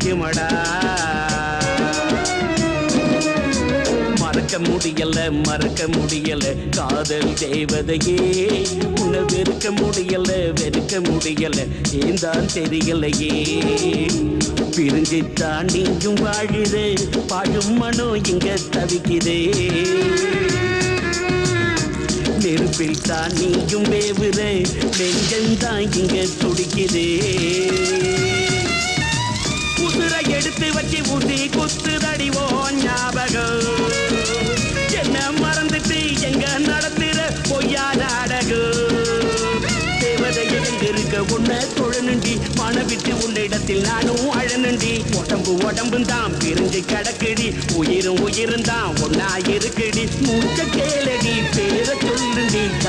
வலிக்குமடா. மறக்க முடியல மறக்க முடியல காதல் தேவதையே, உன்னை வெறுக்க முடியல வெறுக்க முடியல ஏந்தான் தெரியலையே. பிரிஞ்சித்தான் நீயும் வாழுது, பாழும் மனோ இங்க தவிக்குதே. நெருப்பில் தான் நீயும் வேவுற, நெஞ்சந்தான் இங்க துடிக்குதே. உசுரை எடுத்து வச்சு ஊசி குத்துதடிவோ ஞாபகம், என்ன மறந்துட்டு எங்க நடத்துற பொய்யா நாடகம். தேவதை எழுந்திருக்க உன்னை தொழனுண்டி, மனவிட்டு உன்னிடத்தில் நானும் அழனுண்டி. உடம்பு உடம்பும் தான் பிரிஞ்சு கிடக்குடி, உயிரும் உயிரும் தான் ஒன்னா இருக்குடி. மூச்சக்கே